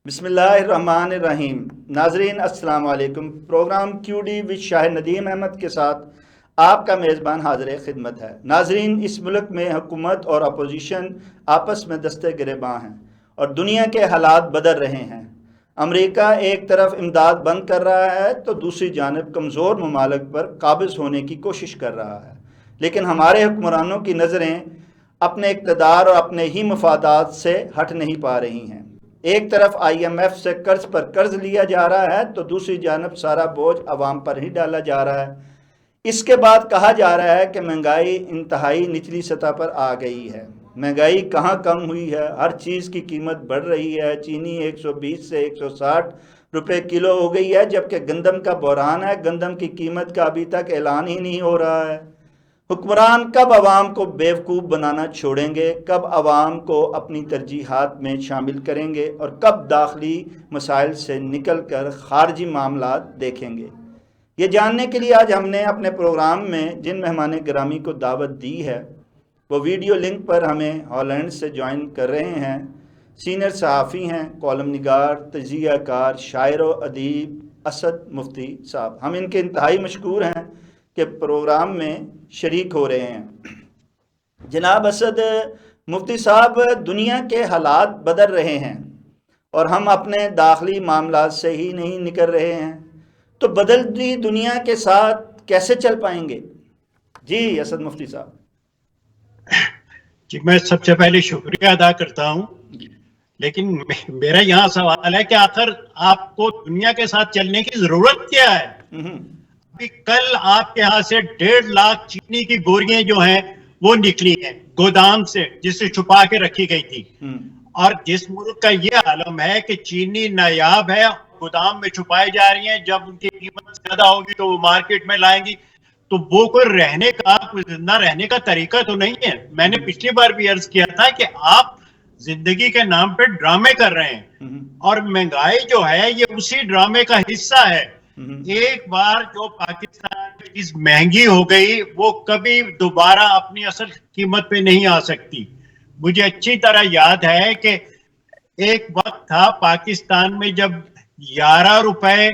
بسم اللہ الرحمن الرحیم۔ ناظرین السلام علیکم۔ پروگرام کیو ڈی وچ شاہ ندیم احمد کے ساتھ آپ کا میزبان حاضر خدمت ہے۔ ناظرین، اس ملک میں حکومت اور اپوزیشن آپس میں دستے گریباں ہیں اور دنیا کے حالات بدل رہے ہیں۔ امریکہ ایک طرف امداد بند کر رہا ہے تو دوسری جانب کمزور ممالک پر قابض ہونے کی کوشش کر رہا ہے، لیکن ہمارے حکمرانوں کی نظریں اپنے اقتدار اور اپنے ہی مفادات سے ہٹ نہیں پا رہی ہیں۔ ایک طرف IMF سے قرض پر قرض لیا جا رہا ہے تو دوسری جانب سارا بوجھ عوام پر ہی ڈالا جا رہا ہے۔ اس کے بعد کہا جا رہا ہے کہ مہنگائی انتہائی نچلی سطح پر آ گئی ہے۔ مہنگائی کہاں کم ہوئی ہے؟ ہر چیز کی قیمت بڑھ رہی ہے۔ چینی 120 سے 160 روپے کلو ہو گئی ہے، جبکہ گندم کا بحران ہے۔ گندم کی قیمت کا ابھی تک اعلان ہی نہیں ہو رہا ہے۔ حکمران کب عوام کو بیوقوف بنانا چھوڑیں گے؟ کب عوام کو اپنی ترجیحات میں شامل کریں گے؟ اور کب داخلی مسائل سے نکل کر خارجی معاملات دیکھیں گے؟ یہ جاننے کے لیے آج ہم نے اپنے پروگرام میں جن مہمان گرامی کو دعوت دی ہے وہ ویڈیو لنک پر ہمیں ہالینڈ سے جوائن کر رہے ہیں۔ سینئر صحافی ہیں، کالم نگار، تجزیہ کار، شاعر و ادیب اسد مفتی صاحب۔ ہم ان کے انتہائی مشکور ہیں کہ پروگرام میں شریک ہو رہے ہیں۔ جناب اسد مفتی صاحب، دنیا کے حالات بدل رہے ہیں اور ہم اپنے داخلی معاملات سے ہی نہیں نکل رہے ہیں، تو بدلتی دنیا کے ساتھ کیسے چل پائیں گے؟ جی اسد مفتی صاحب۔ جی، میں سب سے پہلے شکریہ ادا کرتا ہوں، لیکن میرا یہاں سوال ہے کہ آخر آپ کو دنیا کے ساتھ چلنے کی ضرورت کیا ہے؟ ابھی کل آپ کے ہاں سے 1.5 لاکھ چینی کی بوریاں جو ہیں وہ نکلی ہیں گودام سے، جس سے چھپا کے رکھی گئی تھی، اور جس ملک کا یہ عالم ہے کہ چینی نایاب ہے، گودام میں چھپائی جا رہی ہیں، جب ان کی قیمت زیادہ ہوگی تو وہ مارکیٹ میں لائیں گی، تو وہ کوئی رہنے کا، کوئی زندہ رہنے کا طریقہ تو نہیں ہے۔ میں نے پچھلی بار بھی عرض کیا تھا کہ آپ زندگی کے نام پہ ڈرامے کر رہے ہیں، اور مہنگائی جو ہے یہ اسی ڈرامے کا حصہ ہے۔ ایک بار جو پاکستان میں چیز مہنگی ہو گئی وہ کبھی دوبارہ اپنی اصل قیمت پہ نہیں آ سکتی۔ مجھے اچھی طرح یاد ہے کہ ایک وقت تھا پاکستان میں جب 11 روپے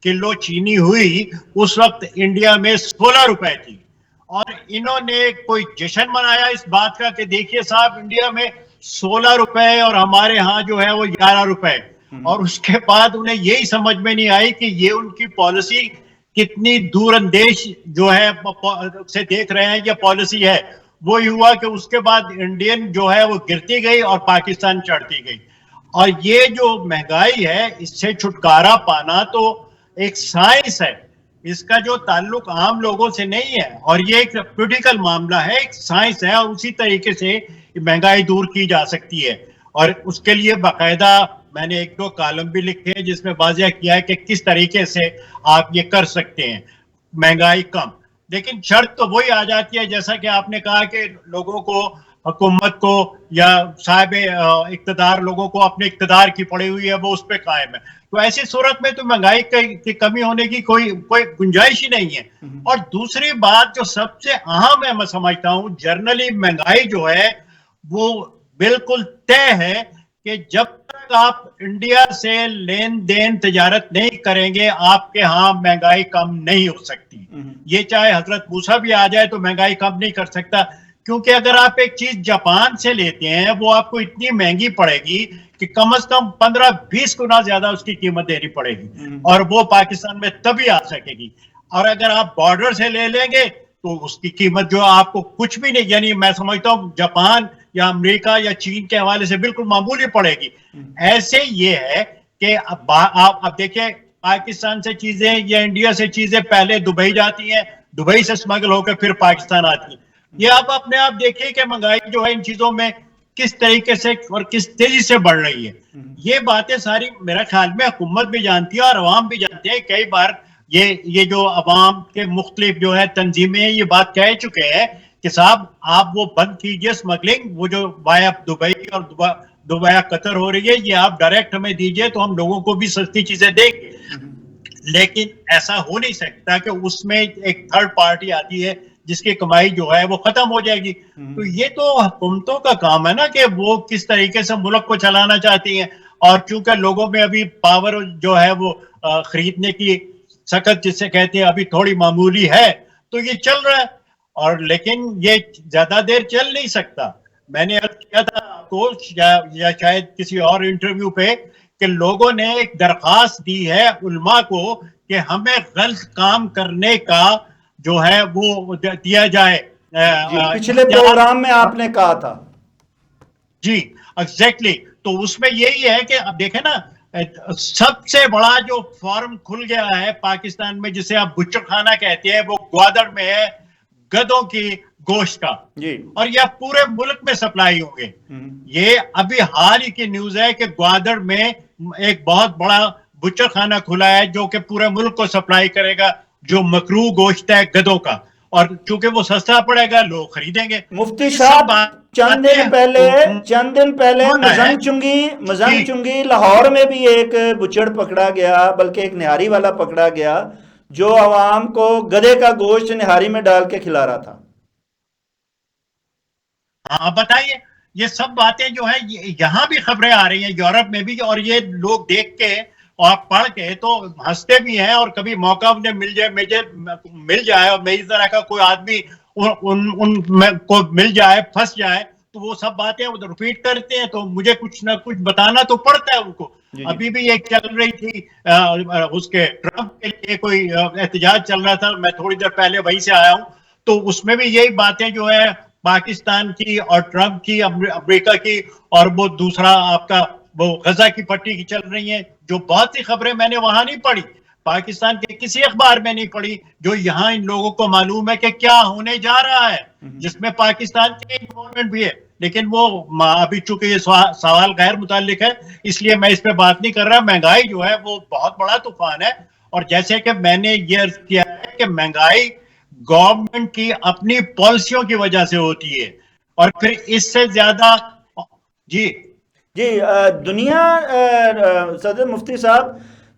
کلو چینی ہوئی، اس وقت انڈیا میں 16 روپے تھی، اور انہوں نے کوئی جشن منایا اس بات کا کہ دیکھیے صاحب، انڈیا میں 16 روپے اور ہمارے ہاں جو ہے وہ 11 روپے، اور اس کے بعد انہیں یہی سمجھ میں نہیں آئی کہ یہ ان کی پالیسی کتنی دور اندیش جو ہے سے دیکھ رہے ہیں یہ پالیسی ہے۔ وہی ہوا کہ اس کے بعد انڈین جو ہے وہ گرتی گئی اور پاکستان چڑھتی گئی۔ اور یہ جو مہنگائی ہے اس سے چھٹکارا پانا تو ایک سائنس ہے، اس کا جو تعلق عام لوگوں سے نہیں ہے، اور یہ ایک پولیٹیکل معاملہ ہے، ایک سائنس ہے، اور اسی طریقے سے مہنگائی دور کی جا سکتی ہے۔ اور اس کے لیے باقاعدہ میں نے 1-2 کالم بھی لکھے ہیں جس میں واضح کیا ہے کہ کس طریقے سے آپ یہ کر سکتے ہیں مہنگائی کم۔ لیکن شرط تو وہی آ جاتی ہے جیسا کہ آپ نے کہا کہ لوگوں کو، حکومت کو یا صاحب اقتدار لوگوں کو اپنے اقتدار کی پڑی ہوئی ہے، وہ اس پہ قائم ہے، تو ایسی صورت میں تو مہنگائی کی کمی ہونے کی کوئی گنجائش ہی نہیں ہے۔ اور دوسری بات جو سب سے اہم ہے، میں سمجھتا ہوں جرنلی مہنگائی جو ہے وہ بالکل طے ہے کہ جب تک آپ انڈیا سے لین دین تجارت نہیں کریں گے آپ کے ہاں مہنگائی کم نہیں ہو سکتی۔ یہ چاہے حضرت موسیٰ بھی آ جائے تو مہنگائی کم نہیں کر سکتا، کیونکہ اگر آپ ایک چیز جاپان سے لیتے ہیں وہ آپ کو اتنی مہنگی پڑے گی کہ کم از کم 15-20 گنا زیادہ اس کی قیمت دینی پڑے گی، اور وہ پاکستان میں تبھی آ سکے گی۔ اور اگر آپ بارڈر سے لے لیں گے تو اس کی قیمت جو آپ کو کچھ بھی نہیں، یعنی میں سمجھتا ہوں جاپان یا امریکہ یا چین کے حوالے سے بالکل معمولی پڑے گی۔ ایسے یہ ہے کہ اب دیکھیں پاکستان سے چیزیں یا انڈیا سے چیزیں پہلے دبئی جاتی ہیں، دبئی سے سمگل ہو کے پھر پاکستان آتی ہیں۔ یہ آپ اپنے آپ دیکھیں کہ مہنگائی جو ہے ان چیزوں میں کس طریقے سے اور کس تیزی سے بڑھ رہی ہے۔ یہ باتیں ساری میرا خیال میں حکومت بھی جانتی ہے اور عوام بھی جانتے ہیں۔ کئی بار یہ جو عوام کے مختلف جو ہے تنظیمیں یہ بات کہہ چکے ہیں کہ صاحب آپ وہ بند کیجئے اسمگلنگ، وہ جو وایا دبئی اور دوبایا قطر ہو رہی ہے، یہ آپ ڈائریکٹ ہمیں دیجئے تو ہم لوگوں کو بھی سستی چیزیں دیں گے۔ لیکن ایسا ہو نہیں سکتا کہ اس میں ایک تھرڈ پارٹی آتی ہے جس کی کمائی جو ہے وہ ختم ہو جائے گی۔ تو یہ تو حکومتوں کا کام ہے نا کہ وہ کس طریقے سے ملک کو چلانا چاہتی ہیں، اور چونکہ لوگوں میں ابھی پاور جو ہے وہ خریدنے کی سخت جسے کہتے ہیں ابھی تھوڑی معمولی ہے تو یہ چل رہا ہے. اور لیکن یہ زیادہ دیر چل نہیں سکتا. میں نے عرض کیا تھا آپ کو یا شاید کسی اور انٹرویو پہ کہ لوگوں نے ایک درخواست دی ہے علماء کو کہ ہمیں غلط کام کرنے کا جو ہے وہ دیا جائے. جی پچھلے پروگرام میں آپ نے کہا تھا. جی ایگزیکٹلی. تو اس میں یہی ہے کہ اب دیکھیں نا سب سے بڑا جو فارم کھل گیا ہے پاکستان میں جسے آپ بچڑ خانہ کہتے ہیں وہ گوادر میں ہے گدوں کی گوشت کا. جی. اور یہ پورے ملک میں سپلائی ہوں گے. یہ ابھی حال ہی کی نیوز ہے کہ گوادر میں ایک بہت بڑا بچڑ خانہ کھلا ہے جو کہ پورے ملک کو سپلائی کرے گا جو مکروہ گوشت ہے گدوں کا. اور چونکہ وہ سستا پڑے گا لوگ خریدیں گے. مفتی صاحب چند دن پہلے مزنگ چنگی لاہور میں بھی ایک بچڑ پکڑا گیا بلکہ ایک نہاری والا پکڑا گیا جو عوام کو گدے کا گوشت نہاری میں ڈال کے کھلا رہا تھا. ہاں بتائیے یہ سب باتیں جو ہے یہاں بھی خبریں آ رہی ہیں یورپ میں بھی اور یہ لوگ دیکھ کے اور پڑھ کے تو ہنستے بھی ہیں. اور کبھی موقع انہیں مل جائے اور میری طرح کا کوئی آدمی ان کو مل جائے پھنس جائے تو وہ سب باتیں ریپیٹ کرتے ہیں تو مجھے کچھ نہ کچھ بتانا تو پڑتا ہے ان کو. ابھی بھی ایک چل رہی تھی اس کے ٹرمپ کے لیے کوئی احتجاج چل رہا تھا میں تھوڑی دیر پہلے وہیں سے آیا ہوں تو اس میں بھی یہی باتیں جو ہے پاکستان کی اور ٹرمپ کی امریکہ کی اور وہ دوسرا آپ کا وہ غزہ کی پٹی کی چل رہی ہیں جو بہت سی خبریں میں نے وہاں نہیں پڑھی پاکستان کے کسی اخبار میں نہیں پڑھی جو یہاں ان لوگوں کو معلوم ہے کہ کیا ہونے جا رہا ہے جس میں پاکستان کی انوالومنٹ بھی ہے. لیکن وہ ابھی چونکہ یہ سوال غیر متعلق ہے اس لیے میں اس پہ بات نہیں کر رہا. مہنگائی جو ہے وہ بہت بڑا طوفان ہے اور جیسے کہ میں نے یہ عرض کیا ہے کہ مہنگائی گورنمنٹ کی اپنی پالیسیوں کی وجہ سے ہوتی ہے اور پھر اس سے زیادہ جی دنیا صدر مفتی صاحب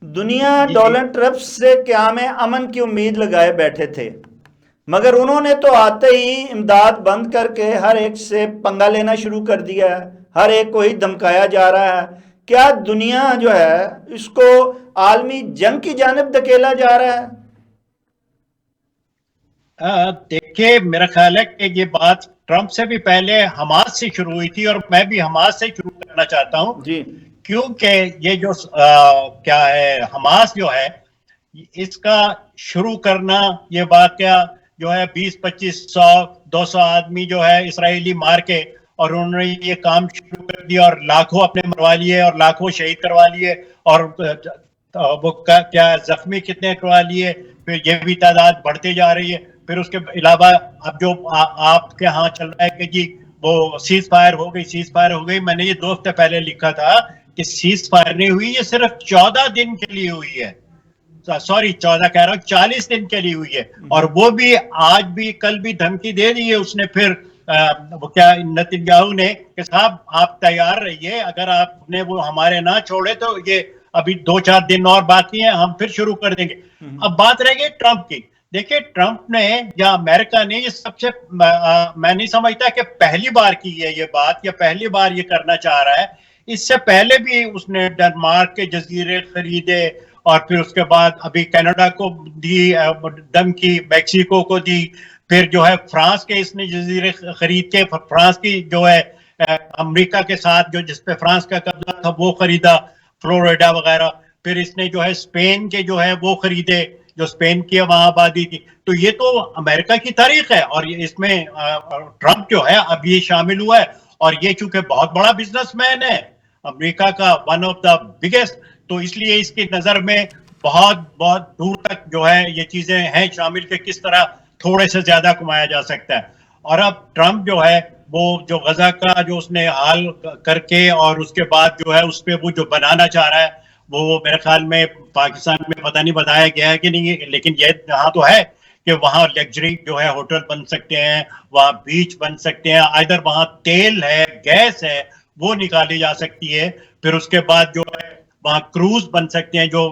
دنیا ڈونلڈ ٹرمپ سے قیام امن کی امید لگائے بیٹھے تھے مگر انہوں نے تو آتے ہی امداد بند کر کے ہر ایک سے پنگا لینا شروع کر دیا ہے. ہر ایک کو ہی دھمکایا جا رہا ہے. کیا دنیا جو ہے اس کو عالمی جنگ کی جانب دھکیلا جا رہا ہے؟ دیکھیے میرا خیال ہے کہ یہ بات ٹرمپ سے بھی پہلے حماس سے شروع ہوئی تھی اور میں بھی حماس سے شروع کرنا چاہتا ہوں جی کیونکہ یہ جو کیا ہے حماس جو ہے اس کا شروع کرنا یہ واقعہ جو ہے 20-25-100-200 آدمی جو ہے اسرائیلی مار کے اور انہوں نے یہ کام شروع کر دیا اور لاکھوں اپنے مروا لیے اور لاکھوں شہید کروا لیے اور وہ کیا زخمی کتنے کروا لیے پھر یہ بھی تعداد بڑھتے جا رہی ہے. پھر اس کے علاوہ اب جو آپ کے ہاں چل رہا ہے کہ جی وہ سیز فائر ہو گئی میں نے یہ 2 ہفتے پہلے لکھا تھا کہ سیز فائر نہیں ہوئی یہ صرف 14 دن کے لیے ہوئی ہے سوری 14 کہہ رہا ہوں 40 دن کے لیے ہوئی ہے اور وہ بھی آج بھی کل بھی دھمکی دے دی ہے اس نے پھر وہ کیا نتنیاہو نے کہ صاحب آپ تیار رہیے اگر آپ نے وہ ہمارے نہ چھوڑے تو یہ ابھی 2-4 دن اور باقی ہیں ہم پھر شروع کر دیں گے. اب بات رہ گئی ٹرمپ کی. دیکھیں ٹرمپ نے یا امریکہ نے یہ سب سے میں نہیں سمجھتا کہ پہلی بار کی ہے یہ بات یا پہلی بار یہ کرنا چاہ رہا ہے. اس سے پہلے بھی اس نے ڈنمارک کے جزیرے خریدے اور پھر اس کے بعد ابھی کینیڈا کو دی دھمکی میکسیکو کو دی پھر جو ہے فرانس کے اس نے جزیرے خرید کے فرانس کی جو ہے امریکہ کے ساتھ جو جس پہ فرانس کا قبضہ تھا وہ خریدا فلوریڈا وغیرہ پھر اس نے جو ہے اسپین کے جو ہے وہ خریدے جو اسپین کی وہاں آبادی تھی. تو یہ تو امریکہ کی تاریخ ہے اور اس میں ٹرمپ جو ہے اب یہ شامل ہوا ہے اور یہ چونکہ بہت بڑا بزنس مین ہے امریکہ کا ون آف دا بگیسٹ تو اس لیے اس کی نظر میں بہت بہت دور تک جو ہے یہ چیزیں ہیں شامل کہ کس طرح تھوڑے سے زیادہ کمایا جا سکتا ہے. اور اب ٹرمپ جو ہے وہ جو غزہ کا جو اس نے حال کر کے اور اس کے بعد جو ہے اس پہ وہ جو بنانا چاہ رہا ہے وہ میرے خیال میں پاکستان میں پتہ نہیں بتایا گیا ہے کہ نہیں لیکن یہ یہاں تو ہے کہ وہاں لیگژری جو ہے ہوٹل بن سکتے ہیں وہاں بیچ بن سکتے ہیں ادھر وہاں تیل ہے گیس ہے وہ نکالی جا سکتی ہے پھر اس کے بعد جو ہے وہاں کروز بن سکتے ہیں جو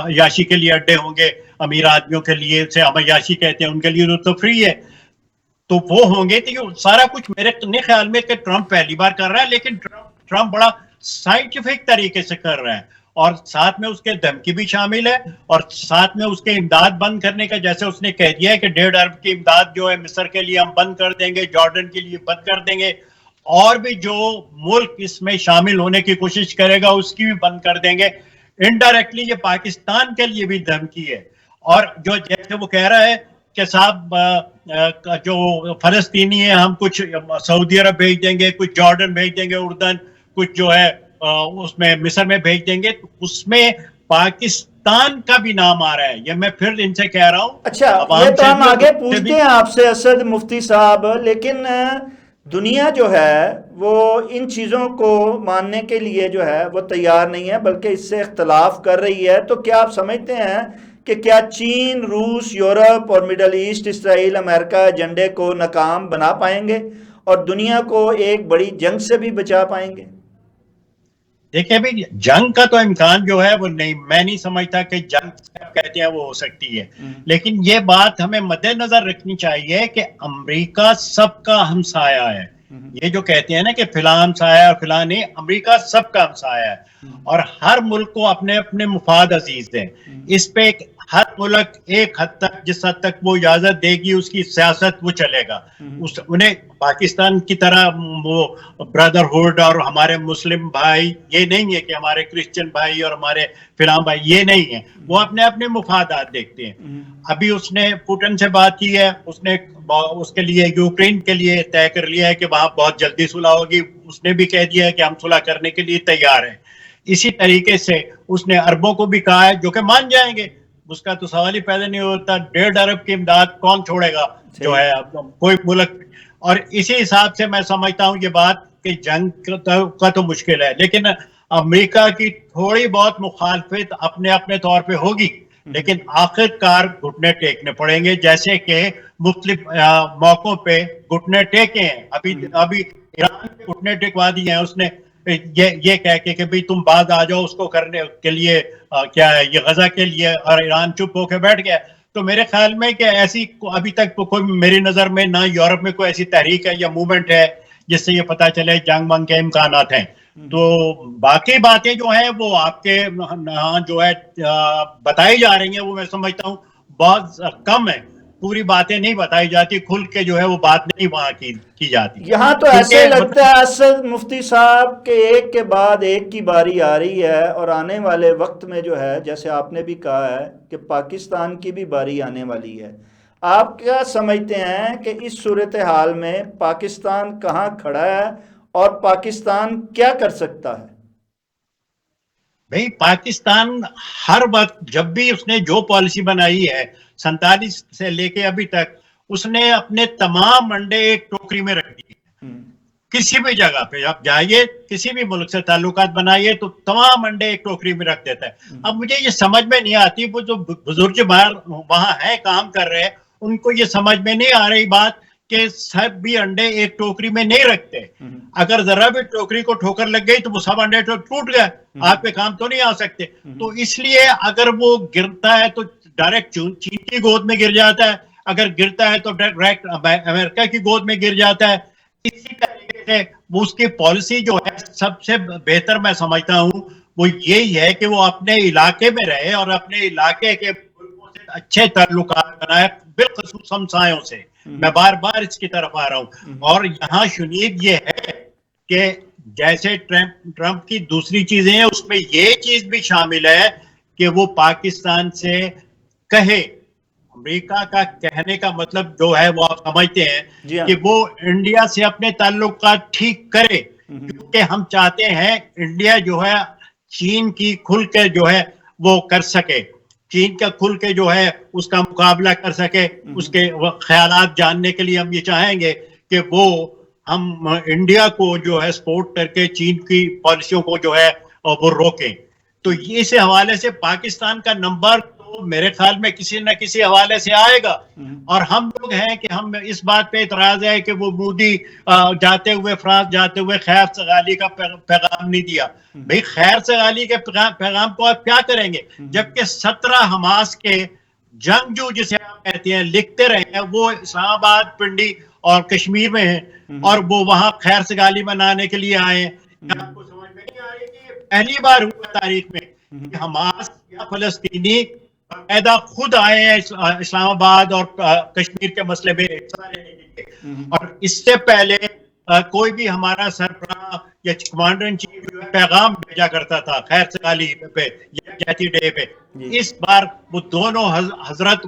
عیاشی کے لیے اڈے ہوں گے امیر آدمیوں کے لیے سے ہم عیاشی کہتے ہیں ان کے لیے تو فری ہے تو وہ ہوں گے تو سارا کچھ میرے خیال میں کہ ٹرمپ پہلی بار کر رہا ہے لیکن ٹرمپ بڑا سائنٹیفک طریقے سے کر رہے ہیں، اور ساتھ میں اس کے دھمکی بھی شامل ہے، اور ساتھ میں اس کے امداد بند کرنے کا، جیسے اس نے کہہ دیا ہے کہ 1.5 ارب کی امداد جو ہے مصر کے لیے ہم بند کر دیں گے، جارڈن کے لیے بند کر دیں گے، اور بھی جو ملک اس میں شامل ہونے کی کوشش کرے گا اس کی بھی بند کر دیں گے۔ انڈائریکٹلی یہ پاکستان کے لیے بھی دھمکی ہے۔ اور جو جیسے وہ کہہ رہا ہے کہ صاحب جو فلسطینی ہیں ہم کچھ سعودی عرب بھیج دیں گے، کچھ جارڈن بھیج دیں گے، اردن کچھ جو ہے اس میں مصر میں بھیج دیں گے، تو اس میں پاکستان کا بھی نام آ رہا ہے۔ یہ میں پھر ان سے کہہ رہا ہوں۔ اچھا، یہ تو ہم آگے پوچھتے ہیں آپ سے اسد مفتی صاحب، لیکن دنیا جو ہے وہ ان چیزوں کو ماننے کے لیے جو ہے وہ تیار نہیں ہے، بلکہ اس سے اختلاف کر رہی ہے۔ تو کیا آپ سمجھتے ہیں کہ کیا چین، روس، یورپ اور مڈل ایسٹ، اسرائیل، امریکہ ایجنڈے کو ناکام بنا پائیں گے اور دنیا کو ایک بڑی جنگ سے بھی بچا پائیں گے؟ دیکھیں بھی جنگ کا تو امکان جو ہے وہ نہیں، میں نہیں سمجھتا کہ جنگ کہتے ہیں وہ ہو سکتی ہے، لیکن یہ بات ہمیں مد نظر رکھنی چاہیے کہ امریکہ سب کا ہمسایہ ہے۔ یہ جو کہتے ہیں نا کہ فلاں ہمسایہ اور فلاں نہیں، امریکہ سب کا ہمسایہ ہے، اور ہر ملک کو اپنے اپنے مفاد عزیز ہیں۔ اس پہ ہر ملک ایک حد تک، جس حد تک وہ اجازت دے گی اس کی سیاست وہ چلے گا۔ انہیں پاکستان کی طرح وہ برادرہڈ اور ہمارے مسلم بھائی یہ نہیں ہے کہ ہمارے کرسچن بھائی اور ہمارے فلاں بھائی، یہ نہیں ہے، وہ اپنے اپنے مفادات دیکھتے ہیں۔ ابھی اس نے پوٹن سے بات کی ہے، اس نے اس کے لیے یوکرین کے لیے طے کر لیا ہے کہ وہاں بہت جلدی صلح ہوگی۔ اس نے بھی کہہ دیا ہے کہ ہم صلح کرنے کے لیے تیار ہیں۔ اسی طریقے سے اس نے عربوں کو بھی کہا ہے جو کہ مان جائیں گے، اس کا تو سوال ہی پیدا نہیں ہوتا۔ 1.5 ارب کی امداد کون چھوڑے گا جو ہے کوئی ملک۔ اور اسی حساب سے میں سمجھتا ہوں یہ بات کہ جنگ کا تو مشکل ہے، لیکن امریکہ کی تھوڑی بہت مخالفت اپنے اپنے طور پہ ہوگی، لیکن آخر کار گھٹنے ٹیکنے پڑیں گے، جیسے کہ مختلف موقعوں پہ گھٹنے ٹیکے ہیں۔ ابھی ایران کے گھٹنے ٹکوا دیے ہیں اس نے، یہ کہہ کے کہ بھئی تم بعد آ جاؤ اس کو کرنے کے لیے، کیا ہے یہ غزہ کے لیے، اور ایران چپ ہو کے بیٹھ گیا۔ تو میرے خیال میں کہ ایسی ابھی تک کوئی، میری نظر میں نہ یورپ میں کوئی ایسی تحریک ہے یا موومنٹ ہے جس سے یہ پتہ چلے جنگ منگ کے امکانات ہیں۔ تو باقی باتیں جو ہیں وہ آپ کے ہاں جو ہے بتائی جا رہی ہیں، وہ میں سمجھتا ہوں بہت کم ہے، پوری باتیں نہیں بتائی جاتی، کھل کے جو ہے وہ بات نہیں وہاں کی جاتی۔ یہاں تو ایسے لگتا ہے اسد مفتی صاحب کہ ایک کے بعد ایک کی باری آ رہی ہے، اور آنے والے وقت میں جو ہے جیسے آپ نے بھی کہا ہے کہ پاکستان کی بھی باری آنے والی ہے۔ آپ کیا سمجھتے ہیں کہ اس صورتحال میں پاکستان کہاں کھڑا ہے اور پاکستان کیا کر سکتا ہے؟ بھئی پاکستان ہر وقت جب بھی اس نے جو پالیسی بنائی ہے 47 سے لے کے ابھی تک، اس نے اپنے تمام انڈے ایک ٹوکری میں رکھ دیے۔ کسی بھی جگہ پہ آپ جائیے، کسی بھی ملک سے تعلقات بنائیے تو تمام انڈے ایک ٹوکری میں رکھ دیتا ہے۔ اب مجھے یہ سمجھ میں نہیں آتی، وہ جو بزرگ باہر وہاں ہیں کام کر رہے ہیں، ان کو یہ سمجھ میں نہیں آ رہی بات کہ سب بھی انڈے ایک ٹوکری میں نہیں رکھتے۔ اگر ذرا بھی ٹوکری کو ٹھوکر لگ گئی تو وہ سب انڈے ٹوٹ گئے، آپ پہ کام تو نہیں آ سکتے۔ تو اس لیے اگر وہ گرتا ہے تو ڈائریکٹ چین کی گود میں گر جاتا ہے، اگر گرتا ہے تو ڈائریکٹ امریکہ کی گود میں گر جاتا ہے۔ اسی طریقے سے وہ اس کی پالیسی جو ہے سب سے بہتر میں سمجھتا ہوں وہ یہی ہے کہ وہ اپنے علاقے میں رہے اور اپنے علاقے کے ملکوں سے اچھے تعلقات بنائے، بالخصوص ہمسایوں سے۔ میں بار بار اس کی طرف آ رہا ہوں، اور یہاں شنید یہ ہے کہ جیسے ٹرمپ کی دوسری چیزیں ہیں، اس میں یہ چیز بھی شامل ہے کہ وہ پاکستان سے کہے، امریکہ کا کہنے کا مطلب جو ہے وہ آپ سمجھتے ہیں کہ وہ انڈیا سے اپنے تعلقات ٹھیک کرے، کیونکہ ہم چاہتے ہیں انڈیا جو ہے چین کی کھل کے جو ہے وہ کر سکے، چین کا کھل کے جو ہے اس کا مقابلہ کر سکے۔ اس کے خیالات جاننے کے لیے ہم یہ چاہیں گے کہ وہ ہم انڈیا کو جو ہے سپورٹ کر کے چین کی پالیسیوں کو جو ہے وہ روکیں۔ تو اس حوالے سے پاکستان کا نمبر تو میرے خیال میں کسی نہ کسی حوالے سے آئے گا، اور ہم لوگ ہیں کہ ہم اس بات پہ اعتراض ہے کہ وہ مودی جاتے ہوئے، فرانس جاتے ہوئے خیر سگالی کا پیغام نہیں دیا۔ بھئی خیر سگالی کے پیغام کو آپ کیا کریں گے جبکہ 17 حماس کے جنگجو جسے آپ کہتے ہیں لکھتے رہے ہیں، وہ اسلام آباد، پنڈی اور کشمیر میں ہیں، اور وہ وہاں خیر سگالی منانے کے لیے آئے ہیں۔ آپ کو سمجھ میں نہیں آئے پہلی بار ہوا تاریخ میں کہ حماس یا فلسطینی باقاعدہ خود آئے ہیں اسلام آباد اور کشمیر کے مسئلے میں حصہ لینے کے لیے. اور اس سے پہلے کوئی بھی ہمارا سربراہ یا کمانڈر ان چیف پیغام بھیجا کرتا تھا خیر سگالی پہ یا یکجہتی ڈے پہ. اس بار وہ دونوں حضرات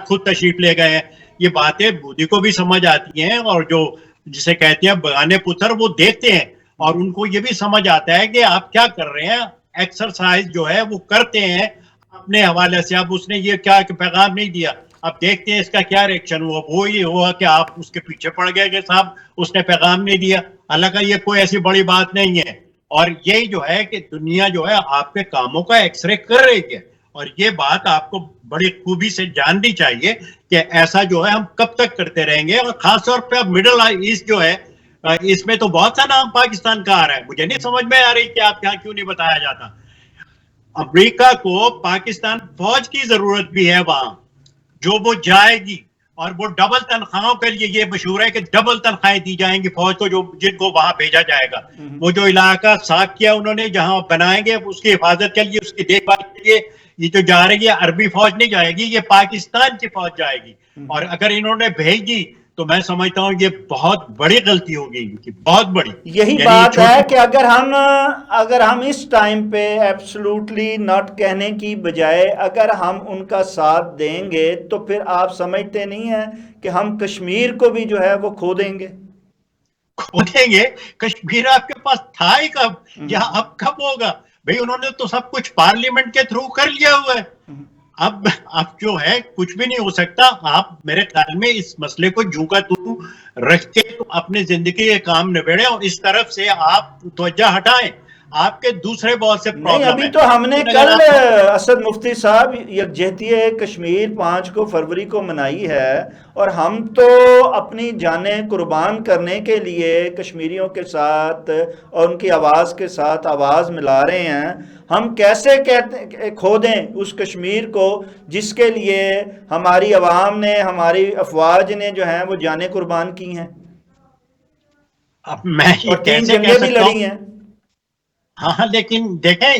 خود تشریف لے گئے ہیں. یہ باتیں مودی کو بھی سمجھ آتی ہیں اور جو جسے کہتے ہیں بگانے پتھر وہ دیکھتے ہیں اور ان کو یہ بھی سمجھ آتا ہے کہ آپ کیا کر رہے ہیں. ایکسرسائز جو ہے وہ کرتے ہیں اپنے حوالے سے. اب اس نے یہ کیا کہ پیغام نہیں دیا, اب دیکھتے ہیں اس کا کیا ریئیکشن ہوا. وہ یہ ہوا کہ آپ اس کے پیچھے پڑ گئے کہ صاحب اس نے پیغام نہیں دیا. حالانکہ یہ کوئی ایسی بڑی بات نہیں ہے. اور یہی جو ہے کہ دنیا جو ہے آپ کے کاموں کا ایکس رے کر رہی ہے. اور یہ بات آپ کو بڑی خوبی سے جاننی چاہیے کہ ایسا جو ہے ہم کب تک کرتے رہیں گے. اور خاص طور پہ اب مڈل ایسٹ جو ہے اس میں تو بہت سا نام پاکستان کا آ رہا ہے. مجھے نہیں سمجھ میں آ رہی کہ آپ یہاں کیوں نہیں بتایا جاتا. امریکہ کو پاکستان فوج کی ضرورت بھی ہے وہاں, جو وہ جائے گی. اور وہ ڈبل تنخواہوں کے لیے یہ مشہور ہے کہ ڈبل تنخواہیں دی جائیں گی فوج کو جن کو وہاں بھیجا جائے گا. وہ جو علاقہ صاف کیا انہوں نے جہاں بنائیں گے اس کی حفاظت کے لیے, اس کی دیکھ بھال کے لیے یہ جو جا رہی ہے عربی فوج نہیں جائے گی, یہ پاکستان کی فوج جائے گی. اور اگر انہوں نے بھیج دی تو میں سمجھتا ہوں یہ بہت بڑی غلطی ہوگی ان کی, بہت بڑی. یہی بات ہے کہ اگر ہم اس ٹائم پہ ایبسلوٹلی ناٹ کہنے کی بجائے اگر ہم ان کا ساتھ دیں گے تو پھر آپ سمجھتے نہیں ہیں کہ ہم کشمیر کو بھی جو ہے وہ کھو دیں گے. کھو دیں گے. کشمیر آپ کے پاس تھا ہی کب, یا اب کب ہوگا بھئی؟ انہوں نے تو سب کچھ پارلیمنٹ کے تھرو کر لیا ہوا ہے. اب جو ہے کچھ بھی نہیں ہو سکتا. آپ میرے خیال میں اس مسئلے کو جوں کا توں رکھ کے اپنے زندگی کے کام نبیڑیں اور اس طرف سے آپ توجہ ہٹائیں. آپ کے دوسرے بہت سے پرابلم نہیں, ابھی تو ہم نے کل اسد مفتی صاحب یکجہتی کشمیر 5 فروری کو منائی ہے, اور ہم تو اپنی جانیں قربان کرنے کے لیے کشمیریوں کے ساتھ اور ان کی آواز کے ساتھ آواز ملا رہے ہیں. ہم کیسے کھو دیں اس کشمیر کو جس کے لیے ہماری عوام نے, ہماری افواج نے جو ہیں وہ جانیں قربان کی ہیں, اب میں اور 3 جنگیں بھی لڑی ہیں. ہاں لیکن دیکھیں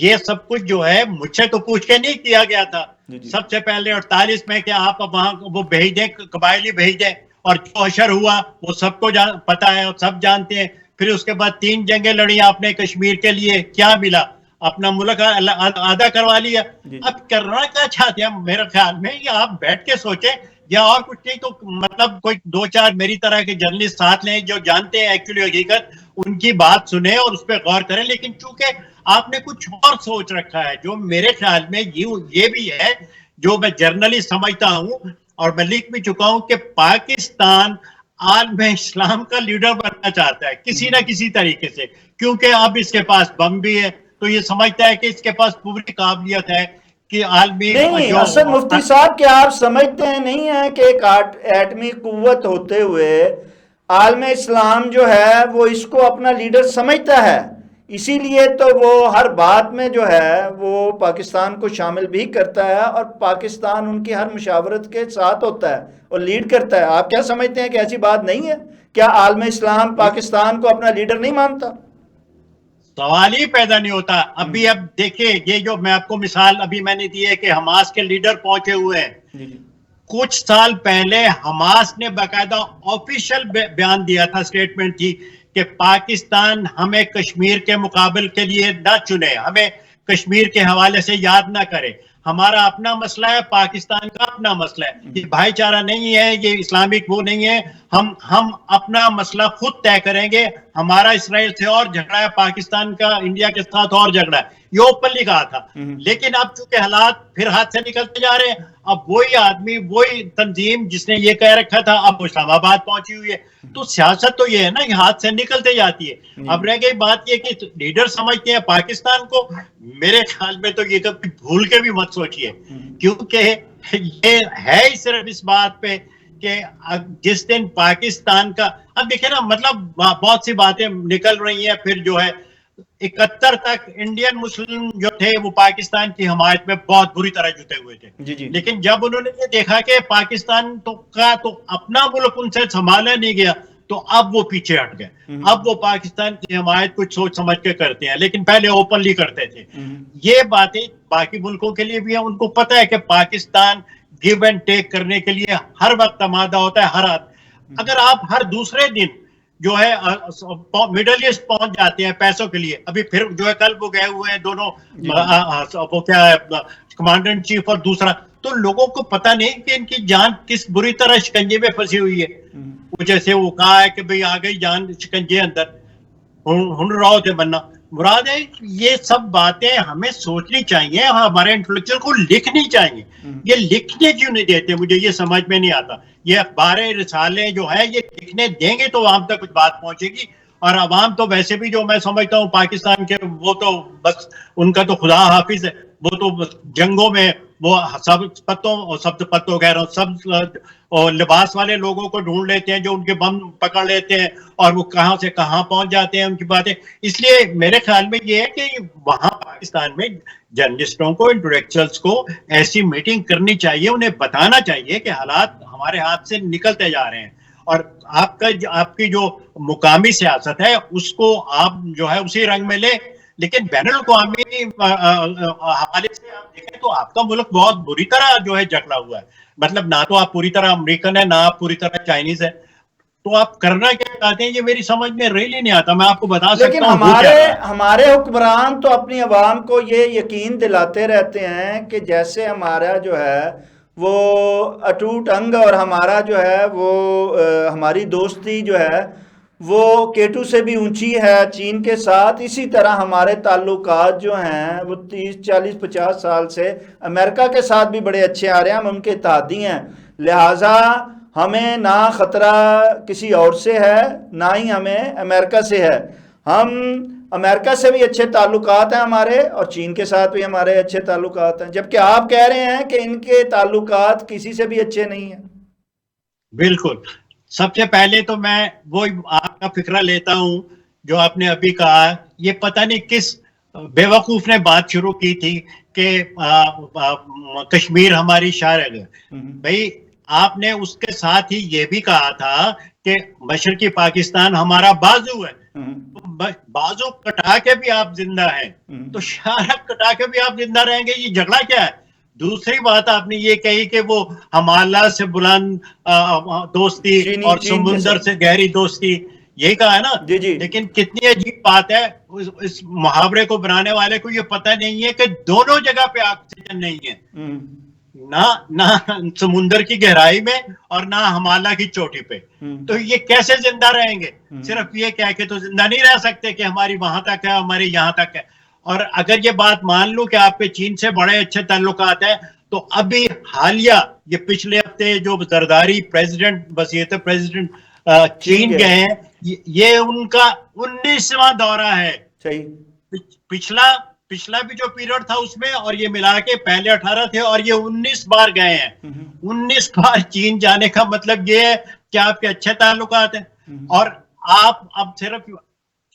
یہ سب کچھ جو ہے مجھ سے تو پوچھ کے نہیں کیا گیا تھا. سب سے پہلے 48 میں کہ آپ وہاں وہ بھیج دیں, قبائلی بھیج دیں, اور جو حشر ہوا وہ سب کو پتا ہے اور سب جانتے ہیں. پھر اس کے بعد 3 جنگیں لڑی آپ نے کشمیر کے لیے, کیا ملا؟ اپنا ملک آدھا کروا لیا. اب کرنا کیا چاہتے ہیں میرے خیال میں, یہ آپ بیٹھ کے سوچیں یا اور کچھ نہیں تو مطلب کوئی 2-4 میری طرح کے جرنلسٹ ساتھ لیں جو جانتے ہیں ایکچولی حقیقت, ان کی بات سنیں اور اس پہ غور کریں. لیکن چونکہ آپ نے کچھ اور سوچ رکھا ہے جو میرے خیال میں یہ بھی ہے جو میں جرنلی سمجھتا ہوں اور میں لکھ بھی چکا ہوں کہ پاکستان عالم اسلام کا لیڈر بننا چاہتا ہے کسی نہ کسی طریقے سے, کیونکہ اب اس کے پاس بم بھی ہے تو یہ سمجھتا ہے کہ اس کے پاس پوری قابلیت ہے کہ عالمی. نہیں اسد مفتی صاحب, کیا آپ سمجھتے ہیں نہیں ہے کہ ایک ایٹمی قوت ہوتے ہوئے عالم اسلام جو ہے وہ اس کو اپنا لیڈر سمجھتا ہے, اسی لیے تو وہ ہر بات میں جو ہے وہ پاکستان کو شامل بھی کرتا ہے اور پاکستان ان کی ہر مشاورت کے ساتھ ہوتا ہے اور لیڈ کرتا ہے. آپ کیا سمجھتے ہیں کہ ایسی بات نہیں ہے؟ کیا عالم اسلام پاکستان کو اپنا لیڈر نہیں مانتا؟ سوال ہی پیدا نہیں ہوتا. اب دیکھیں یہ جو میں آپ کو مثال ابھی میں نے دی ہے کہ حماس کے لیڈر پہنچے ہوئے ہیں. کچھ سال پہلے حماس نے باقاعدہ آفیشیل بیان دیا تھا, اسٹیٹمنٹ تھی کہ پاکستان ہمیں کشمیر کے مقابل کے لیے نہ چنے, ہمیں کشمیر کے حوالے سے یاد نہ کرے. ہمارا اپنا مسئلہ ہے, پاکستان کا اپنا مسئلہ ہے. یہ بھائی چارہ نہیں ہے, یہ اسلامک وہ نہیں ہے. ہم اپنا مسئلہ خود طے کریں گے. ہمارا اسرائیل سے اور جھگڑا ہے, پاکستان کا انڈیا کے ساتھ اور جھگڑا ہے, یہ اوپنلی کہا تھا. لیکن اب چونکہ حالات پھر ہاتھ سے نکلتے جا رہے ہیں, اب وہی آدمی وہی تنظیم جس نے یہ کہہ رکھا تھا اب اسلام آباد پہنچی ہوئی ہے. تو سیاست تو یہ ہے نا, یہ ہاتھ سے نکلتے جاتی ہے. اب رہ گئی بات یہ کہ لیڈر سمجھتے ہیں پاکستان کو. میرے خیال میں تو یہ کبھی بھول کے بھی مت سوچئے, کیونکہ یہ ہے ہی صرف اس بات پہ کہ جس دن پاکستان کا, اب دیکھیں نا مطلب بہت سی باتیں نکل رہی ہیں. پھر جو ہے 71 تک انڈین مسلم جو تھے وہ پاکستان کی حمایت میں بہت بری طرح جتے ہوئے تھے. لیکن جب انہوں نے یہ دیکھا کہ پاکستان تو اپنا ملک ان سے سنبھالا نہیں گیا تو اب وہ پیچھے ہٹ گئے. اب وہ پاکستان کی حمایت کچھ سوچ سمجھ کے کرتے ہیں, لیکن پہلے اوپنلی کرتے تھے. یہ باتیں باقی ملکوں کے لیے بھی ہیں, ان کو پتا ہے کہ پاکستان گیو اینڈ ٹیک کرنے کے لیے ہر وقت آمادہ ہوتا ہے, ہر اگر آپ ہر دوسرے دن جو ہے مڈل ایسٹ پہنچ جاتے ہیں پیسوں کے لیے, ابھی پھر جو ہے کل وہ گئے ہوئے ہیں دونوں, وہ کیا ہے کمانڈر ان چیف اور دوسرا, تو لوگوں کو پتہ نہیں کہ ان کی جان کس بری طرح شکنجے میں پھنسی ہوئی ہے. جیسے وہ کہا ہے کہ بھئی آ گئی جان شکنجے اندر, ہن رہو تھے بننا. مراد ہے یہ سب باتیں ہمیں سوچنی چاہیے, ہمارے انٹلیکچوئل کو لکھنی چاہیے. یہ لکھنے کیوں نہیں دیتے, مجھے یہ سمجھ میں نہیں آتا. یہ اخبار رسالے جو ہے یہ لکھنے دیں گے تو عوام تک کچھ بات پہنچے گی. اور عوام تو ویسے بھی جو میں سمجھتا ہوں پاکستان کے, وہ تو بس ان کا تو خدا حافظ ہے, وہ تو جنگوں میں وہ سبز پتوں کہہ رہا ہوں, سب لباس والے لوگوں کو ڈھونڈ لیتے ہیں جو ان کے بم پکڑ لیتے ہیں, اور وہ کہاں سے کہاں پہنچ جاتے ہیں ان کی باتیں. اس لیے میرے خیال میں یہ ہے کہ وہاں پاکستان میں جرنلسٹوں کو, انٹلیکچوئلس کو ایسی میٹنگ کرنی چاہیے, انہیں بتانا چاہیے کہ حالات ہمارے ہاتھ سے نکلتے جا رہے ہیں, اور آپ کی جو مقامی سیاست ہے اس کو آپ جو ہے اسی رنگ میں لیں. لیکن بین الاقوامی حوالے سے آپ دیکھیں تو آپ کا ملک بہت بری طرح جو ہے جکڑا ہوا ہے. مطلب نہ تو آپ پوری طرح امریکن ہے, نہ آپ پوری طرح چائنیز ہے, تو آپ کرنا کیا چاہتے ہیں یہ میری سمجھ میں ریلی نہیں آتا. میں آپ کو بتا سکتا ہوں لیکن ہمارے حکمران تو اپنی عوام کو یہ یقین دلاتے رہتے ہیں کہ جیسے ہمارا جو ہے وہ اٹوٹ انگ, اور ہمارا جو ہے وہ ہماری دوستی جو ہے وہ کیٹو سے بھی اونچی ہے چین کے ساتھ, اسی طرح ہمارے تعلقات جو ہیں وہ 30 40 50 سال سے امریکہ کے ساتھ بھی بڑے اچھے آ رہے ہیں. ہم ان کے اتحادی ہیں, لہٰذا ہمیں نہ خطرہ کسی اور سے ہے نہ ہی ہمیں امریکہ سے ہے. ہم امریکہ سے بھی اچھے تعلقات ہیں ہمارے, اور چین کے ساتھ بھی ہمارے اچھے تعلقات ہیں, جبکہ آپ کہہ رہے ہیں کہ ان کے تعلقات کسی سے بھی اچھے نہیں ہیں. بالکل. سب سے پہلے تو میں وہی آپ کا فکرہ لیتا ہوں جو آپ نے ابھی کہا. یہ پتہ نہیں کس بے وقوف نے بات شروع کی تھی کہ کشمیر ہماری شارگ ہے. بھائی آپ نے اس کے ساتھ ہی یہ بھی کہا تھا کہ مشرقی پاکستان ہمارا بازو ہے. بازو کٹا کے بھی آپ زندہ ہیں, تو شارک کٹا کے بھی آپ زندہ رہیں گے, یہ جھگڑا کیا ہے؟ دوسری بات آپ نے یہ کہی کہ وہ ہمالیہ سے بلند دوستی اور سمندر سے گہری دوستی, یہی کہا ہے نا. لیکن کتنی عجیب بات ہے, اس محاورے کو بنانے والے کو یہ پتہ نہیں ہے کہ دونوں جگہ پہ آکسیجن نہیں ہے, نہ سمندر کی گہرائی میں اور نہ ہمالیہ کی چوٹی پہ. تو یہ کیسے زندہ رہیں گے؟ صرف یہ کہہ کے تو زندہ نہیں رہ سکتے کہ ہماری وہاں تک ہے, ہماری یہاں تک ہے. اور اگر یہ بات مان لوں کہ آپ کے چین سے بڑے اچھے تعلقات ہیں, تو ابھی حالیہ یہ پچھلے ہفتے جو زرداری وزیرت پریزیڈنٹ چین گئے ہیں, یہ ان کا 19واں دورہ ہے. پچھلا بھی جو پیریڈ تھا اس میں, اور یہ ملا کے پہلے 18 تھے, اور یہ 19 بار گئے ہیں. 19 بار چین جانے کا مطلب یہ ہے کہ آپ کے اچھے تعلقات ہیں. اور آپ اب صرف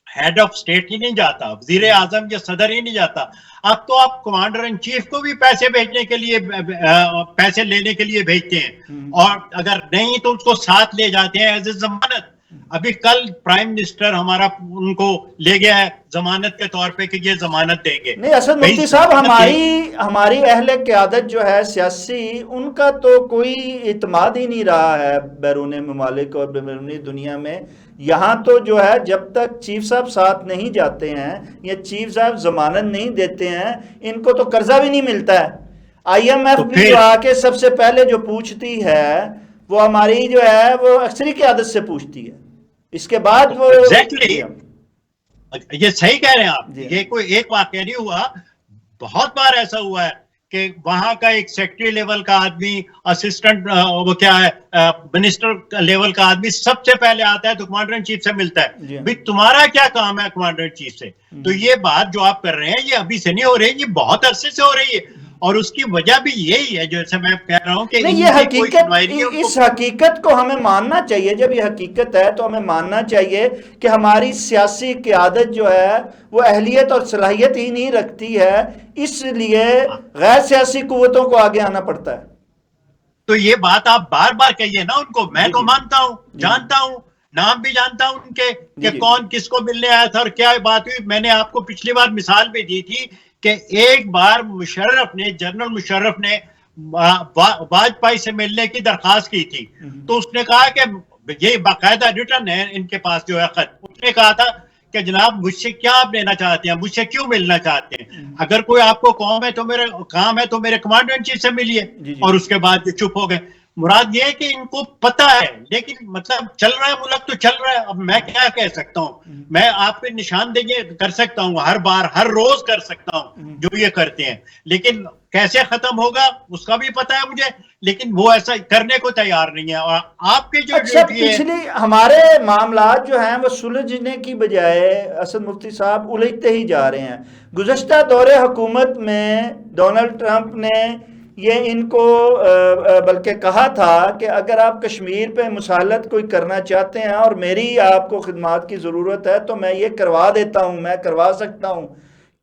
ہیڈ آف اسٹیٹ ہی نہیں جاتا, وزیر اعظم یا صدر ہی نہیں جاتا, اب تو آپ کمانڈر ان چیف کو بھی پیسے بھیجنے کے لیے, پیسے لینے کے لیے بھیجتے ہیں, اور اگر نہیں تو اس کو ساتھ لے جاتے ہیں ایز اے ضمانت. ابھی کل پرائم منسٹر ہمارا ان کو لے گیا ہے ضمانت کے طور پہ کہ یہ ضمانت دیں گے. نہیں اسد مفتی صاحب, ہماری اہل قیادت جو ہے سیاسی, ان کا تو کوئی اعتماد ہی نہیں رہا ہے بیرون ممالک اور بیرونی دنیا میں. یہاں تو جو ہے جب تک چیف صاحب ساتھ نہیں جاتے ہیں یا چیف صاحب ضمانت نہیں دیتے ہیں, ان کو تو قرضہ بھی نہیں ملتا ہے. IMF بھی جو آ کے سب سے پہلے جو پوچھتی ہے وہ ہماری جو ہے وہ اکثری قیادت سے پوچھتی ہے, اس کے بعد وہ یہ صحیح کہہ رہے ہیں آپ. یہ کوئی ایک واقعہ نہیں ہوا, بہت بار ایسا ہوا ہے کہ وہاں کا ایک سیکٹری لیول کا آدمی, اسسٹنٹ وہ کیا ہے منسٹر لیول کا آدمی سب سے پہلے آتا ہے تو کمانڈر ان چیف سے ملتا ہے. بھئی تمہارا کیا کام ہے کمانڈر ان چیف سے؟ تو یہ بات جو آپ کر رہے ہیں یہ ابھی سے نہیں ہو رہی, یہ بہت عرصے سے ہو رہی ہے, اور اس کی وجہ بھی یہی ہے جیسے میں کہہ رہا ہوں کہ یہ حقیقت, اس حقیقت کو ہمیں ماننا چاہیے. جب یہ حقیقت ہے تو ہمیں ماننا چاہیے کہ ہماری سیاسی قیادت جو ہے وہ اہلیت اور صلاحیت ہی نہیں رکھتی ہے, اس لیے غیر سیاسی قوتوں کو آگے آنا پڑتا ہے. تو یہ بات آپ بار بار کہیے نا ان کو. میں تو مانتا ہوں, جانتا ہوں, نام بھی جانتا ہوں ان کے کہ کون کس کو ملنے آیا تھا اور کیا بات ہوئی. میں نے آپ کو پچھلی بار مثال بھی دی تھی کہ ایک بار جنرل مشرف نے واجپئی سے ملنے کی درخواست کی تھی, تو اس نے کہا کہ یہ باقاعدہ ریٹرن ہے ان کے پاس جو ہے خط, اس نے کہا تھا کہ جناب مجھ سے کیا آپ لینا چاہتے ہیں, مجھ سے کیوں ملنا چاہتے ہیں, اگر کوئی آپ کو کام ہے تو میرے کمانڈر ان چیف سے ملیے. اور اس کے بعد چپ ہو گئے. مراد یہ ہے کہ ان کو پتا ہے, لیکن مطلب چل رہا ہے ملک تو چل رہا ہے. اب میں کیا کہہ سکتا ہوں, میں آپ پہ نشاندہی کر سکتا ہوں ہر بار ہر روز کر سکتا ہوں جو یہ کرتے ہیں, لیکن کیسے ختم ہوگا اس کا بھی پتا ہے مجھے, لیکن وہ ایسا کرنے کو تیار نہیں ہے. اور آپ کے جو پچھلی ہمارے معاملات جو ہیں وہ سلجھنے کی بجائے اسد مفتی صاحب الجھتے ہی جا رہے ہیں. گزشتہ دور حکومت میں ڈونلڈ ٹرمپ نے یہ ان کو بلکہ کہا تھا کہ اگر آپ کشمیر پہ مسالت کوئی کرنا چاہتے ہیں اور میری آپ کو خدمات کی ضرورت ہے تو میں یہ کروا دیتا ہوں, میں کروا سکتا ہوں.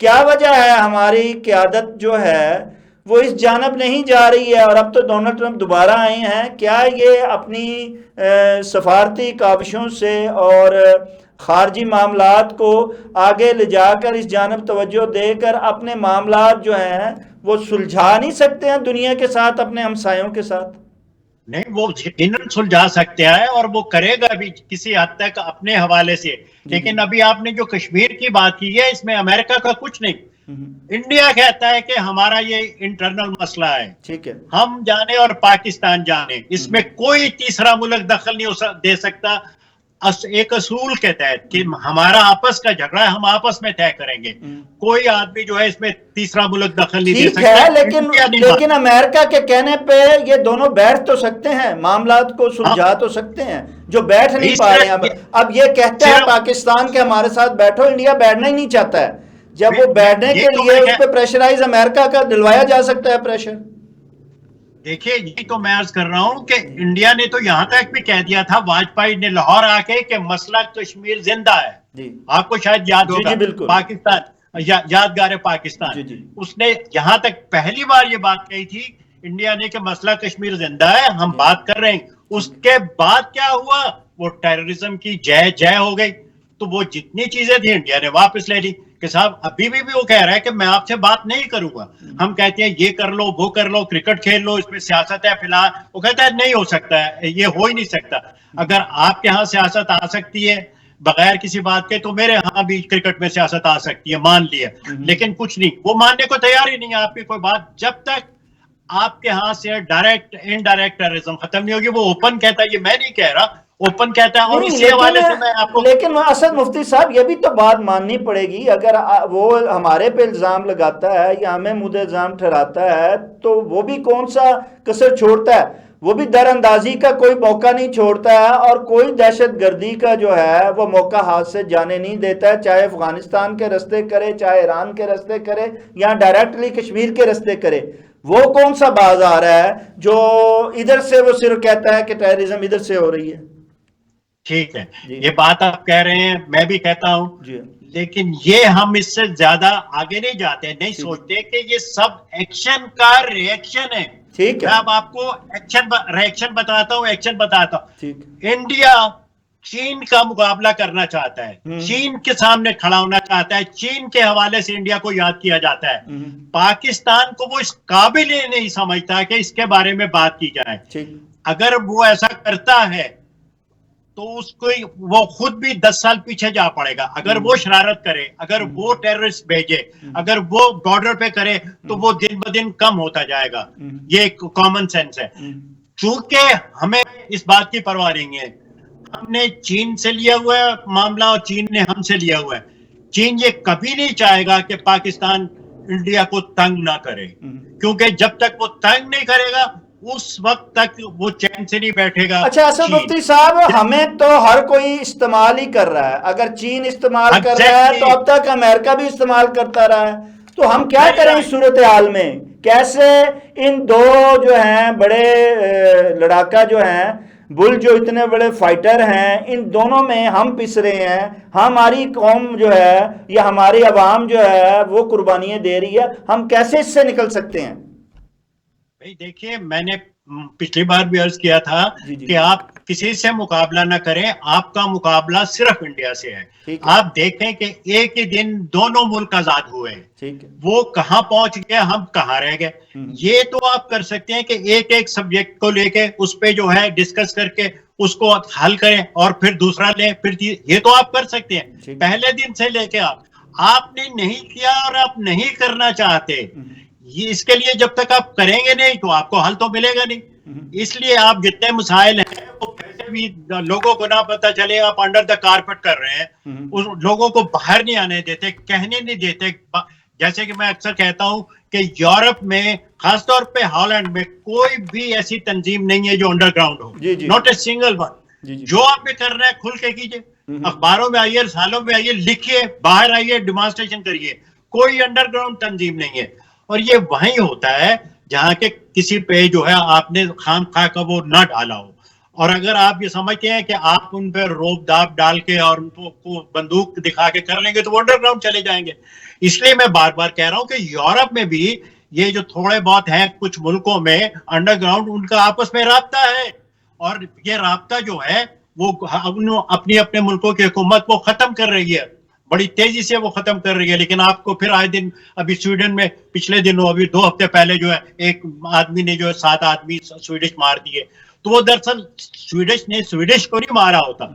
کیا وجہ ہے ہماری قیادت جو ہے وہ اس جانب نہیں جا رہی ہے؟ اور اب تو ڈونلڈ ٹرمپ دوبارہ آئے ہیں, کیا یہ اپنی سفارتی کاوشوں سے اور خارجی معاملات کو آگے لے جا کر اس جانب توجہ دے کر اپنے معاملات جو ہیں وہ سلجھا نہیں سکتے ہیں دنیا کے ساتھ, اپنے ہمسایوں کے ساتھ؟ نہیں, وہ یقیناً سلجھا سکتے ہیں اور وہ کرے گا بھی کسی حد تک اپنے حوالے سے. لیکن ابھی آپ نے جو کشمیر کی بات کی ہے اس میں امریکہ کا کچھ نہیں. انڈیا کہتا ہے کہ ہمارا یہ انٹرنل مسئلہ ہے, ٹھیک ہے, ہم جانے اور پاکستان جانے, اس میں کوئی تیسرا ملک دخل نہیں دے سکتا. ایک اصول کے تحت کہ ہمارا آپس کا جھگڑا ہے, ہم آپس میں طے کریں گے, کوئی آدمی جو ہے اس میں تیسرا ملک دخل نہیں دے سکتا. لیکن امریکہ کے کہنے پہ یہ دونوں بیٹھ تو سکتے ہیں, معاملات کو سلجھا تو سکتے ہیں, جو بیٹھ نہیں پا رہے ہیں. اب یہ کہتا ہے پاکستان کے ہمارے ساتھ بیٹھو, انڈیا بیٹھنا ہی نہیں چاہتا ہے. جب وہ بیٹھنے کے لیے اس پہ پریشرائز امریکہ کا دلوایا جا سکتا ہے پریشر. دیکھیے یہی تو میں عرض کر رہا ہوں کہ انڈیا نے تو یہاں تک بھی کہہ دیا تھا واجپئی نے لاہور آ کے کہ مسئلہ کشمیر زندہ ہے. آپ کو شاید یاد ہوگا, پاکستان یادگار پاکستان, اس نے یہاں تک پہلی بار یہ بات کہی تھی انڈیا نے کہ مسئلہ کشمیر زندہ ہے, ہم بات کر رہے ہیں. اس کے بعد کیا ہوا, وہ ٹیررزم کی جے ہو گئی. تو وہ جتنی چیزیں تھیں انڈیا نے واپس لے لی کہ صاحب ابھی بھی وہ کہہ رہا ہے کہ میں آپ سے بات نہیں کروں گا. ہم کہتے ہیں یہ کر لو وہ کر لو, کرکٹ کھیل لو, اس میں سیاست ہے فی الحال. وہ کہتا ہے نہیں ہو سکتا ہے, یہ ہو ہی نہیں سکتا. اگر آپ کے ہاں سیاست آ سکتی ہے بغیر کسی بات کے تو میرے ہاں بھی کرکٹ میں سیاست آ سکتی ہے, مان لیا. لیکن کچھ نہیں, وہ ماننے کو تیار ہی نہیں ہے آپ کی کوئی بات. جب تک آپ کے ہاں سے ڈائریکٹ انڈائریکٹ ٹیررزم ختم نہیں ہوگی. وہ اوپن کہتا ہے, یہ میں نہیں کہہ رہا, اوپن کہتا ہے. اور اسی حوالے سے میں آپ کو, لیکن اسد مفتی صاحب یہ بھی تو بات ماننی پڑے گی, اگر وہ ہمارے پہ الزام لگاتا ہے یا ہمیں مد الزام ٹھہراتا ہے تو وہ بھی کون سا کسر چھوڑتا ہے, وہ بھی در اندازی کا کوئی موقع نہیں چھوڑتا ہے, اور کوئی دہشت گردی کا جو ہے وہ موقع ہاتھ سے جانے نہیں دیتا ہے, چاہے افغانستان کے رستے کرے, چاہے ایران کے رستے کرے, یا ڈائریکٹلی کشمیر کے رستے کرے. وہ کون سا باز آ رہا ہے جو ادھر سے وہ صرف کہتا ہے کہ ٹیررزم ادھر سے ہو رہی ہے. ٹھیک ہے, یہ بات آپ کہہ رہے ہیں, میں بھی کہتا ہوں, لیکن یہ ہم اس سے زیادہ آگے نہیں جاتے, نہیں سوچتے کہ یہ سب ایکشن کا ریئیکشن ہے. ٹھیک ہے, میں اب آپ کو ریئیکشن بتاتا ہوں. انڈیا چین کا مقابلہ کرنا چاہتا ہے, چین کے سامنے کھڑا ہونا چاہتا ہے, چین کے حوالے سے انڈیا کو یاد کیا جاتا ہے. پاکستان کو وہ اس قابل ہی نہیں سمجھتا کہ اس کے بارے میں بات کی جائے. اگر وہ ایسا کرتا ہے تو اس کو وہ خود بھی 10 سال پیچھے جا پڑے گا. اگر وہ شرارت کرے, اگر وہ ٹیررسٹ بھیجے, اگر وہ بارڈر پہ کرے تو وہ دن بدن کم ہوتا جائے گا. یہ ایک کامن سینس ہے. چونکہ ہمیں اس بات کی پرواہ نہیں ہے, ہم نے چین سے لیا ہوا ہے معاملہ اور چین نے ہم سے لیا ہوا ہے. چین یہ کبھی نہیں چاہے گا کہ پاکستان انڈیا کو تنگ نہ کرے, کیونکہ جب تک وہ تنگ نہیں کرے گا اس وقت تک وہ چین سے نہیں بیٹھے گا. اچھا اسد مفتی صاحب, ہمیں تو ہر کوئی استعمال ہی کر رہا ہے. اگر چین استعمال کر رہا ہے تو اب تک امریکہ بھی استعمال کرتا رہا ہے. تو ہم کیا کریں اس صورتحال میں؟ کیسے ان دو جو ہیں بڑے لڑاکا جو ہیں, بل جو اتنے بڑے فائٹر ہیں, ان دونوں میں ہم پس رہے ہیں. ہماری قوم جو ہے یا ہماری عوام جو ہے وہ قربانیاں دے رہی ہے. ہم کیسے اس سے نکل سکتے ہیں؟ بھئی دیکھیے, میں نے پچھلی بار بھی عرض کیا تھا کہ آپ کسی سے مقابلہ نہ کریں, آپ کا مقابلہ صرف انڈیا سے ہے. آپ دیکھیں کہ ایک ہی دن دونوں ملک آزاد ہوئے ہیں, وہ کہاں پہنچ گئے, ہم کہاں رہ گئے. یہ تو آپ کر سکتے ہیں کہ ایک ایک سبجیکٹ کو لے کے اس پہ جو ہے ڈسکس کر کے اس کو حل کریں اور پھر دوسرا لیں, پھر یہ تو آپ کر سکتے ہیں. پہلے دن سے لے کے آپ نے نہیں کیا اور آپ نہیں کرنا چاہتے. یہ اس کے لیے جب تک آپ کریں گے نہیں تو آپ کو حل تو ملے گا نہیں. اس لیے آپ جتنے مسائل ہیں وہ کیسے بھی لوگوں کو نہ پتا چلے, آپ انڈر دا کارپٹ کر رہے ہیں, لوگوں کو باہر نہیں آنے دیتے, کہنے نہیں دیتے. جیسے کہ میں اکثر کہتا ہوں کہ یورپ میں خاص طور پہ ہالینڈ میں کوئی بھی ایسی تنظیم نہیں ہے جو under ground who, not a single one. جو آپ نے کرنا ہے کھل کے کیجئے, اخباروں میں آئیے, رسالوں میں آئیے, لکھیے, باہر آئیے, ڈیمانسٹریشن کریے. کوئی انڈر گراؤنڈ تنظیم نہیں ہے. اور یہ وہیں ہوتا ہے جہاں کہ کسی پہ جو ہے آپ نے خام خواہ کا وہ نہ ڈالا ہو. اور اگر آپ یہ سمجھتے ہیں کہ آپ ان پہ روب داب ڈال کے اور ان کو بندوق دکھا کے کر لیں گے تو وہ انڈر گراؤنڈ چلے جائیں گے. اس لیے میں بار بار کہہ رہا ہوں کہ یورپ میں بھی یہ جو تھوڑے بہت ہیں کچھ ملکوں میں انڈر گراؤنڈ, ان کا آپس میں رابطہ ہے. اور یہ رابطہ جو ہے وہ اپنی اپنے ملکوں کی حکومت وہ ختم کر رہی ہے, بڑی تیزی سے وہ ختم کر رہی ہے. لیکن آپ کو پھر آئے دن, ابھی سویڈن میں پچھلے دنوں, ابھی 2 ہفتے پہلے جو ہے ایک آدمی نے جو ہے 7 آدمی سویڈش مار دیے. تو وہ دراصل سویڈش نے سویڈش کو نہیں مارا ہوتا,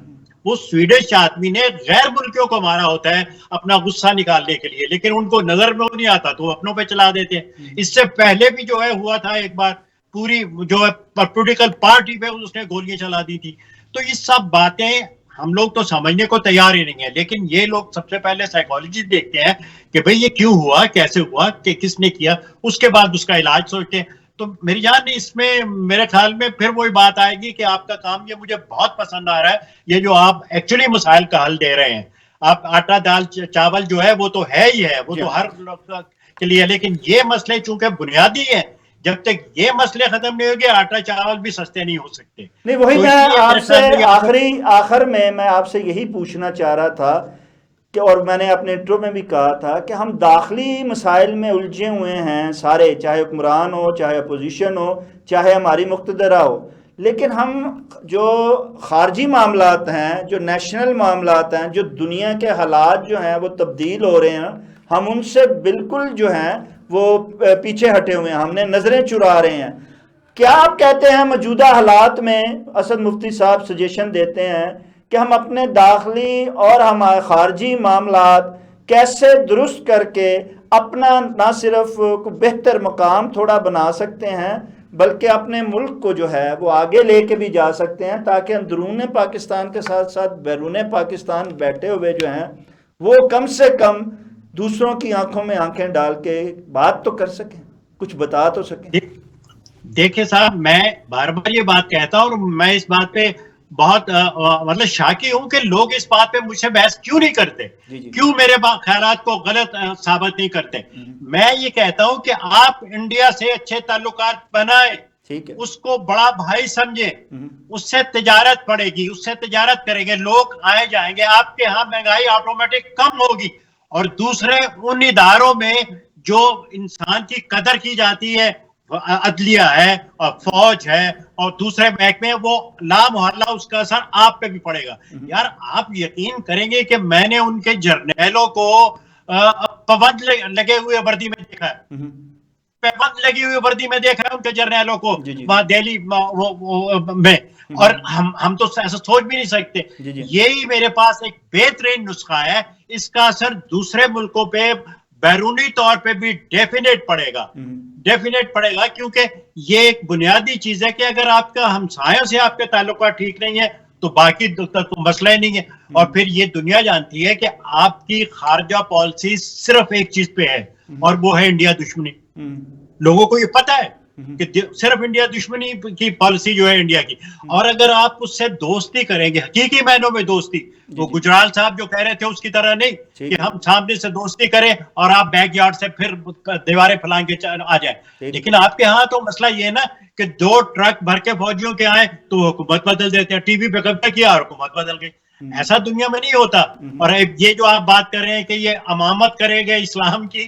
وہ سویڈش آدمی نے غیر ملکیوں کو مارا ہوتا ہے اپنا غصہ نکالنے کے لیے, لیکن ان کو نظر میں نہیں آتا تو وہ اپنوں پہ چلا دیتے ہیں. اس سے پہلے بھی جو ہے ہوا تھا ایک بار, پوری جو ہے پولیٹیکل پارٹی پہ اس نے گولیاں چلا دی تھی. تو یہ سب باتیں ہم لوگ تو سمجھنے کو تیار ہی نہیں ہے, لیکن یہ لوگ سب سے پہلے سائیکالوجی دیکھتے ہیں کہ بھئی یہ کیوں ہوا, کیسے ہوا, کہ کس نے کیا, اس کے بعد اس کا علاج سوچتے ہیں. تو میری جان اس میں میرے خیال میں پھر وہی بات آئے گی کہ آپ کا کام, یہ مجھے بہت پسند آ رہا ہے, یہ جو آپ ایکچولی مسائل کا حل دے رہے ہیں. آپ آٹا دال چاول جو ہے وہ تو ہے ہی ہے, وہ تو ہر لوگ کے لیے, لیکن یہ مسئلے چونکہ بنیادی ہیں, جب تک یہ مسئلے ختم نہیں ہوگے آٹا چاول بھی سستے نہیں ہو سکتے. نہیں, وہی میں آپ سے آخر میں آپ سے یہی پوچھنا چاہ رہا تھا کہ, اور میں نے اپنے انٹرو میں بھی کہا تھا کہ ہم داخلی مسائل میں الجھے ہوئے ہیں سارے, چاہے حکمران ہو, چاہے اپوزیشن ہو, چاہے ہماری مقتدرہ ہو, لیکن ہم جو خارجی معاملات ہیں, جو نیشنل معاملات ہیں, جو دنیا کے حالات جو ہیں وہ تبدیل ہو رہے ہیں, ہم ان سے بالکل جو ہیں وہ پیچھے ہٹے ہوئے ہیں, ہم نے نظریں چرا رہے ہیں. کیا آپ کہتے ہیں موجودہ حالات میں, اسد مفتی صاحب سجیشن دیتے ہیں کہ ہم اپنے داخلی اور ہمارے خارجی معاملات کیسے درست کر کے اپنا نہ صرف بہتر مقام تھوڑا بنا سکتے ہیں, بلکہ اپنے ملک کو جو ہے وہ آگے لے کے بھی جا سکتے ہیں, تاکہ اندرون پاکستان کے ساتھ ساتھ بیرون پاکستان بیٹھے ہوئے جو ہیں وہ کم سے کم دوسروں کی آنکھوں میں آنکھیں ڈال کے بات تو کر سکیں, کچھ بتا تو سکیں. دیکھیں صاحب, میں بار بار یہ بات کہتا ہوں, اور میں اس بات پہ بہت مطلب شاکی ہوں کہ لوگ اس بات پہ مجھ سے بحث کیوں نہیں کرتے, کیوں میرے خیالات کو غلط ثابت نہیں کرتے. میں یہ کہتا ہوں کہ آپ انڈیا سے اچھے تعلقات بنائیں, اس کو بڑا بھائی سمجھیں, اس سے تجارت پڑے گی, اس سے تجارت کریں گے, لوگ آئے جائیں گے, آپ کے ہاں مہنگائی آٹومیٹک کم ہوگی. اور دوسرے ان اداروں میں جو انسان کی قدر کی جاتی ہے, عدلیہ ہے اور فوج ہے اور دوسرے محکمے, وہ لا محالہ اس کا اثر آپ پہ بھی پڑے گا. یار آپ یقین کریں گے کہ میں نے ان کے جرنیلوں کو پابند لگے ہوئے وردی میں دیکھا ہے, پابند لگی ہوئی وردی میں دیکھا ہے ان کے جرنیلوں کو وہاں دہلی میں, اور ہم تو ایسا سوچ بھی نہیں سکتے. یہی میرے پاس ایک بہترین نسخہ ہے, اس کا اثر دوسرے ملکوں پہ بیرونی طور پہ بھی ڈیفینیٹ پڑے گا, ڈیفینیٹ پڑے گا, کیونکہ یہ ایک بنیادی چیز ہے کہ اگر آپ کا ہمسایوں سے آپ کے تعلقات ٹھیک نہیں ہے تو باقی تو مسئلہ ہی نہیں ہے. اور پھر یہ دنیا جانتی ہے کہ آپ کی خارجہ پالیسی صرف ایک چیز پہ ہے, اور وہ ہے انڈیا دشمنی. لوگوں کو یہ پتا ہے کہ صرف انڈیا دشمنی کی پالیسی جو ہے انڈیا کی. اور اگر آپ اس سے دوستی کریں گے, حقیقی معنوں میں دوستی, وہ گجرال صاحب جو کہہ رہے تھے اس کی طرح نہیں کہ ہم سامنے سے دوستی کریں اور آپ بیک یارڈ سے پھر دیواریں پھلانگ کے آ جائیں. لیکن آپ کے ہاں تو مسئلہ یہ ہے نا کہ 2 ٹرک بھر کے فوجیوں کے آئے تو حکومت بدل دیتے ہیں, ٹی وی پہ قبضہ کیا اور حکومت بدل گئی. ایسا دنیا میں نہیں ہوتا. اور یہ جو آپ بات کر رہے ہیں کہ یہ امامت کرے گے اسلام کی,